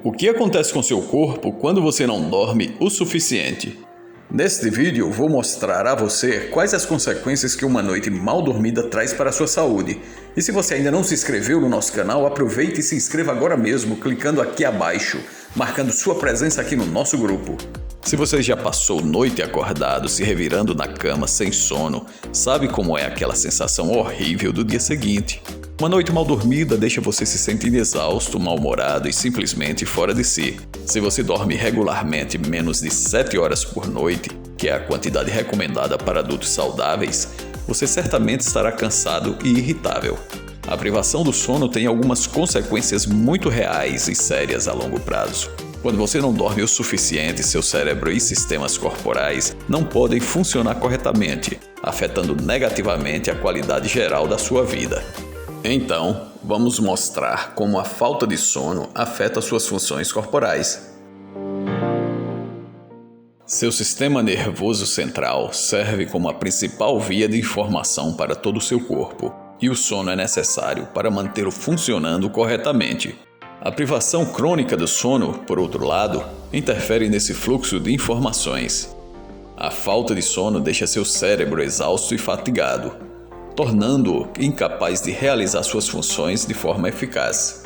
O que acontece com seu corpo quando você não dorme o suficiente? Neste vídeo vou mostrar a você quais as consequências que uma noite mal dormida traz para a sua saúde. E se você ainda não se inscreveu no nosso canal, aproveite e se inscreva agora mesmo, clicando aqui abaixo, marcando sua presença aqui no nosso grupo. Se você já passou noite acordado, se revirando na cama sem sono, sabe como é aquela sensação horrível do dia seguinte. Uma noite mal dormida deixa você se sentir exausto, mal-humorado e simplesmente fora de si. Se você dorme regularmente menos de 7 horas por noite, que é a quantidade recomendada para adultos saudáveis, você certamente estará cansado e irritável. A privação do sono tem algumas consequências muito reais e sérias a longo prazo. Quando você não dorme o suficiente, seu cérebro e sistemas corporais não podem funcionar corretamente, afetando negativamente a qualidade geral da sua vida. Então, vamos mostrar como a falta de sono afeta suas funções corporais. Seu sistema nervoso central serve como a principal via de informação para todo o seu corpo, e o sono é necessário para mantê-lo funcionando corretamente. A privação crônica do sono, por outro lado, interfere nesse fluxo de informações. A falta de sono deixa seu cérebro exausto e fatigado, tornando-o incapaz de realizar suas funções de forma eficaz.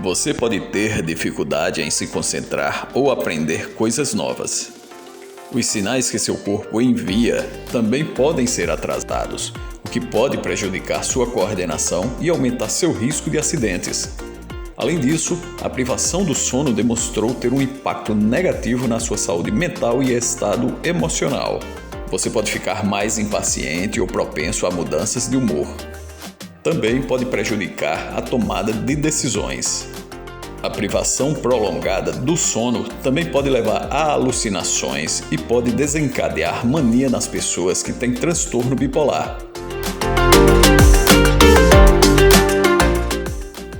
Você pode ter dificuldade em se concentrar ou aprender coisas novas. Os sinais que seu corpo envia também podem ser atrasados, o que pode prejudicar sua coordenação e aumentar seu risco de acidentes. Além disso, a privação do sono demonstrou ter um impacto negativo na sua saúde mental e estado emocional. Você pode ficar mais impaciente ou propenso a mudanças de humor. Também pode prejudicar a tomada de decisões. A privação prolongada do sono também pode levar a alucinações e pode desencadear mania nas pessoas que têm transtorno bipolar.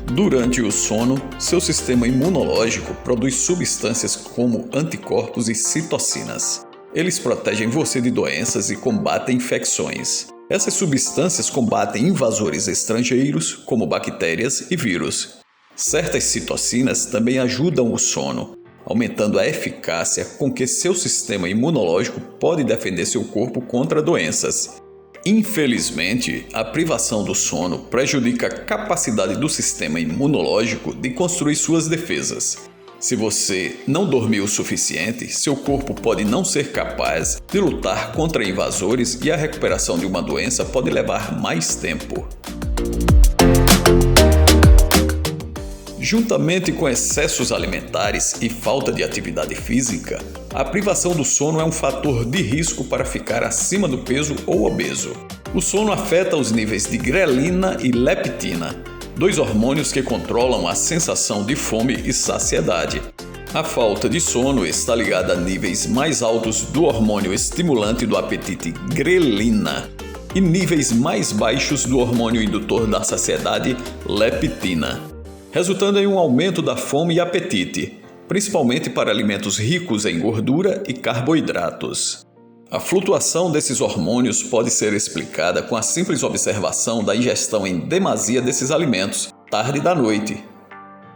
Durante o sono, seu sistema imunológico produz substâncias como anticorpos e citocinas. Eles protegem você de doenças e combatem infecções. Essas substâncias combatem invasores estrangeiros, como bactérias e vírus. Certas citocinas também ajudam o sono, aumentando a eficácia com que seu sistema imunológico pode defender seu corpo contra doenças. Infelizmente, a privação do sono prejudica a capacidade do sistema imunológico de construir suas defesas. Se você não dormiu o suficiente, seu corpo pode não ser capaz de lutar contra invasores e a recuperação de uma doença pode levar mais tempo. Juntamente com excessos alimentares e falta de atividade física, a privação do sono é um fator de risco para ficar acima do peso ou obeso. O sono afeta os níveis de grelina e leptina, dois hormônios que controlam a sensação de fome e saciedade. A falta de sono está ligada a níveis mais altos do hormônio estimulante do apetite, grelina, e níveis mais baixos do hormônio indutor da saciedade, leptina, resultando em um aumento da fome e apetite, principalmente para alimentos ricos em gordura e carboidratos. A flutuação desses hormônios pode ser explicada com a simples observação da ingestão em demasia desses alimentos, tarde da noite.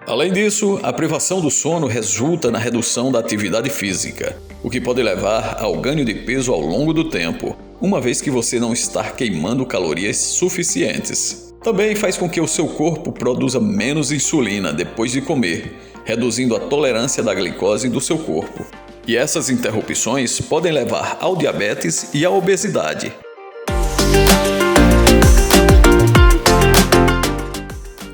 Além disso, a privação do sono resulta na redução da atividade física, o que pode levar ao ganho de peso ao longo do tempo, uma vez que você não está queimando calorias suficientes. Também faz com que o seu corpo produza menos insulina depois de comer, reduzindo a tolerância da glicose do seu corpo. E essas interrupções podem levar ao diabetes e à obesidade.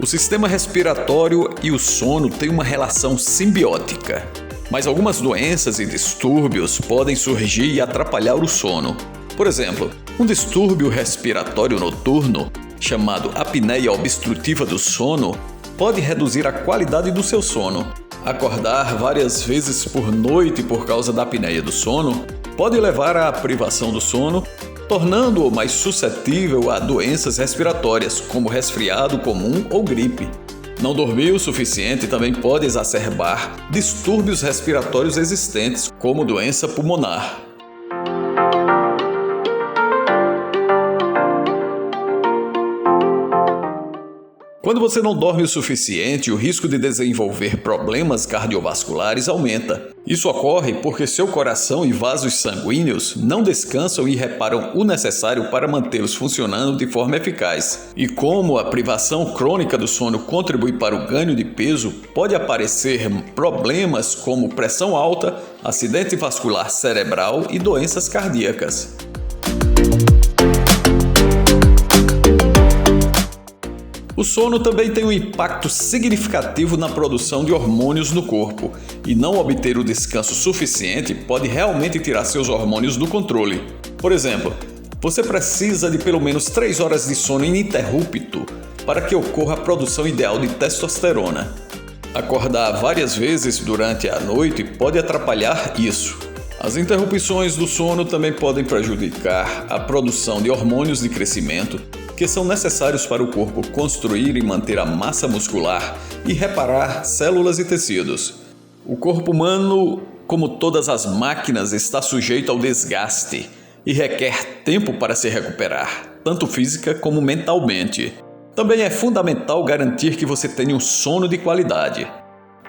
O sistema respiratório e o sono têm uma relação simbiótica, mas algumas doenças e distúrbios podem surgir e atrapalhar o sono. Por exemplo, um distúrbio respiratório noturno, chamado apneia obstrutiva do sono, pode reduzir a qualidade do seu sono. Acordar várias vezes por noite por causa da apneia do sono pode levar à privação do sono, tornando-o mais suscetível a doenças respiratórias, como resfriado comum ou gripe. Não dormir o suficiente também pode exacerbar distúrbios respiratórios existentes, como doença pulmonar. Quando você não dorme o suficiente, o risco de desenvolver problemas cardiovasculares aumenta. Isso ocorre porque seu coração e vasos sanguíneos não descansam e reparam o necessário para mantê-los funcionando de forma eficaz. E como a privação crônica do sono contribui para o ganho de peso, pode aparecer problemas como pressão alta, acidente vascular cerebral e doenças cardíacas. O sono também tem um impacto significativo na produção de hormônios no corpo, e não obter o descanso suficiente pode realmente tirar seus hormônios do controle. Por exemplo, você precisa de pelo menos 3 horas de sono ininterrupto para que ocorra a produção ideal de testosterona. Acordar várias vezes durante a noite pode atrapalhar isso. As interrupções do sono também podem prejudicar a produção de hormônios de crescimento, que são necessários para o corpo construir e manter a massa muscular e reparar células e tecidos. O corpo humano, como todas as máquinas, está sujeito ao desgaste e requer tempo para se recuperar, tanto física como mentalmente. Também é fundamental garantir que você tenha um sono de qualidade.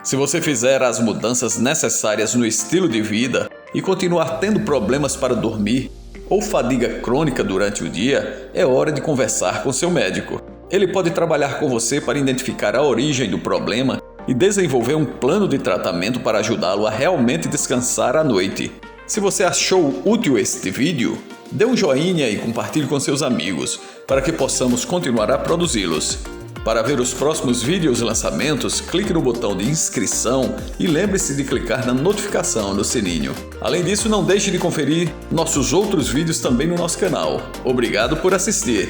Se você fizer as mudanças necessárias no estilo de vida e continuar tendo problemas para dormir, ou fadiga crônica durante o dia, é hora de conversar com seu médico. Ele pode trabalhar com você para identificar a origem do problema e desenvolver um plano de tratamento para ajudá-lo a realmente descansar à noite. Se você achou útil este vídeo, dê um joinha e compartilhe com seus amigos, para que possamos continuar a produzi-los. Para ver os próximos vídeos e lançamentos, clique no botão de inscrição e lembre-se de clicar na notificação no sininho. Além disso, não deixe de conferir nossos outros vídeos também no nosso canal. Obrigado por assistir!